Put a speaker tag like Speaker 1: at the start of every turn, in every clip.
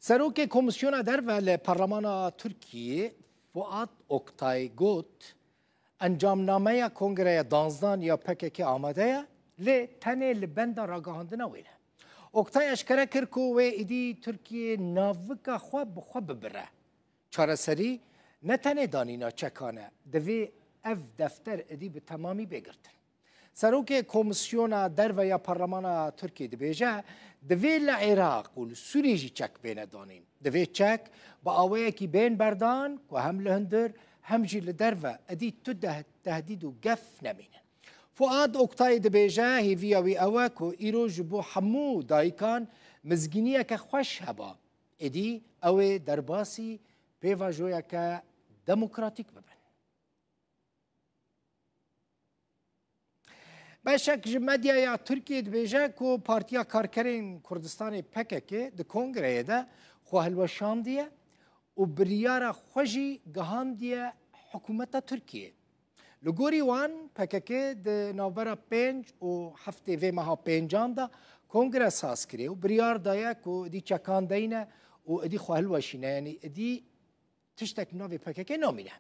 Speaker 1: سروک کمیسیون در و پارلمان ترکیه فؤاد اوکتای گوت انجامنامه کنگره دانزدان یا پکک آماده لی تنه لبند راگاهاندن ویله. اوکتای اشکره کرد که و ایدی ترکیه ناوکا خواب ببره. چاره سری نتنه دانینا چکانه دوی اف دفتر ایدی به تمامی بگرد. سروک کمیسیون در و یا پارلمان ترکیه دبیجه دوی لعراق و سوریه چک بین دانین. دوی چک با آوه کی بین بردان و هم لهندر هم جیل در و ادی تو تهدید و گف نمینن. فؤاد اوکتای دبیجه هیوی اوی اوه که ایرو جبو حمو دایکان مزگینیه که خوش هبا. ادی اوه درباسی پیواجویه که دموکراتیک ببن. باشک جمعیت یا ترکیه دبیجه که پارتیا کارکرین کردستان پکک د کنگره ده خوهلوشاندیه و بریار خوشی گهاندیه حکومت ترکیه. لگوری وان پکک د نوبر 5 و هفته و ماه 5 ده کنگره ساز کری و بریار دایا که دی چکاندینه و دی خوهلوشینه یعنی دی تشتک نوی پکک نامینه.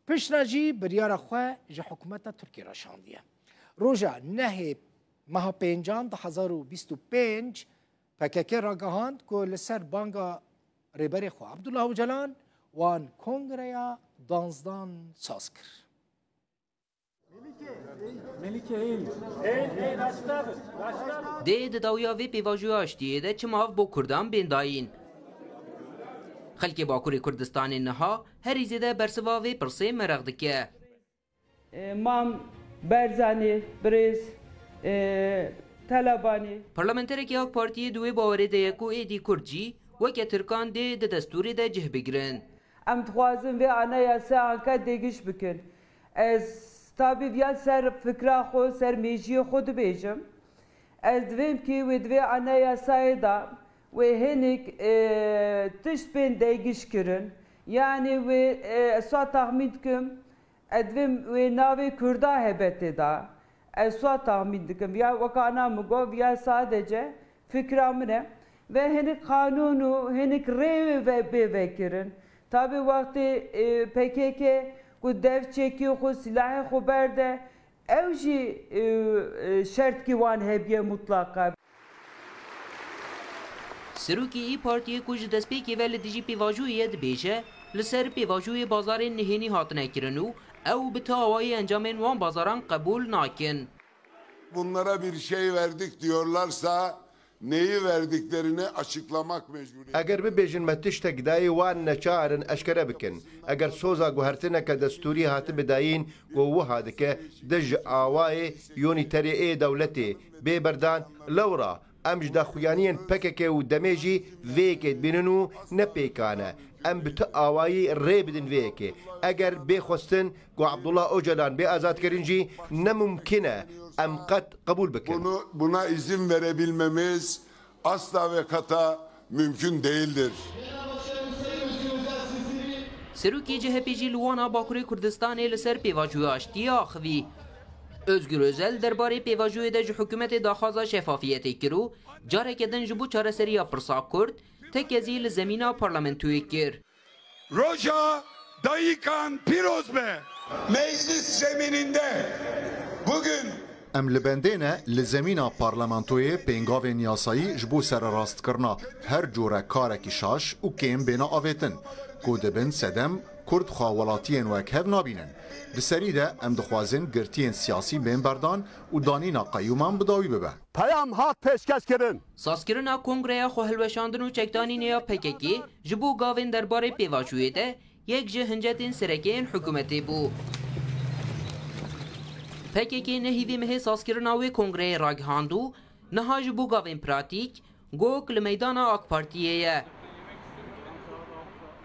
Speaker 1: پشناجی بریار خواه جه حکومت ترکیه را شاندیه. روژا نه ماه 2025 پکک را گهاند که لسر بانگا ریبری خو عبدالله اوجلان وان کنگره دانزدان ساز کر.
Speaker 2: ده داویا وی پیواجو آشتیه ده چه ماف بو کردان بینداین. خلک باکوری کردستان نها هری زیده برسواوی پرسه مرغ دکه.
Speaker 3: مام برزانی بریز طلبانی
Speaker 2: پارلمانتری که یک پارتی دوی باوری ده یکو ایدی کردجی و که ترکان ده دستوری ده جه بگیرن.
Speaker 3: ام تخوازم و anayasa anka دیگیش بکن. از tabi via ser fikra xo ser meji xo dibêjim. Ez divêm ki wê divê anayasayê da wê hinek tişt bên değgiş kirin. Yani wê swa tahmin dikim edvim wê navê Kurda hebetê da ez swa tahmin dikim ya wakana mı gov ya sadece fikra min e ve hinek kanunu hinek rêvê ve bêvekirin. Tabi vakti PKK ku dev çekiyor ku silahı ku berde evji şart ki wan hebiye mutlaka.
Speaker 2: Seruki iyi partiye kuj destpêkê ve li dijî pêvajoyê dibêje li ser pêvajoyê bazarên nihênî hatine kirin û ew bi tawayê encamên wan bazaran qebûl nakin.
Speaker 4: Bunlara bir şey verdik diyorlarsa neyi verdiklerini açıklamak mecburiyeti.
Speaker 5: Eğer bibêjin me tiştek dayê wan neçarin eşkere bikin. Eğer soza guhertineke destûrî hatib bidayîn ku wiha dike dij awayê yûnîterê ê dewletê bêberdan lewra em ji daxuyaniyên PKK û demê jî vêyekê dibînin û nepêkane. Em bi tu awayî rê bidin vêyekê. Eğer bêxwestin ku Abdullah Öcalan bê azadkirin jî nemumkin e em qet qebûl bikin.
Speaker 4: Buna izin verebilmemiz asla ve kata mümkün değildir.
Speaker 2: Serokê CHP jî li wana Bakurê Kurdistanê li ser pêvajoya aştiya axivî. Özgür Özel derbarê pêvajoyê de ji hikûmetê daxwaza şefafiyetê kir û carekê din ji bo çareseriya pirsa Kurd tekezî li zemîna parlamentoyê kir.
Speaker 4: Roja Dayıkan Pirozbe meclis zemininde bugün
Speaker 6: em li bendêne li zemîna parlamentoyê pêngavên yasayî ji bo serrastkirina her cure karekî şaş û kêm bêne avêtin ku dibin sedem Kurd xwe welatiyên wek hev nabînin. Di serî de em dixwazin girtiyên siyasî bên berdan û danîna qeyûman bi dawî bibe.
Speaker 7: Peyam hat pêşkêş kirin.
Speaker 2: Sazkirina Kongreya Xwehilweşandin û Çekdanînê ya PKK ji bo gavên derbarê pêvajoyê de yek ji hincetên serekeyên hikûmetê bû. PKK nehîvê mehê sazkirina wê kongreyê ragihand û niha ji bo gavên pratîk gok li meydana AK Partiyê ye.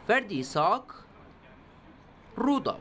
Speaker 2: Ferdî Sak Rûdaw.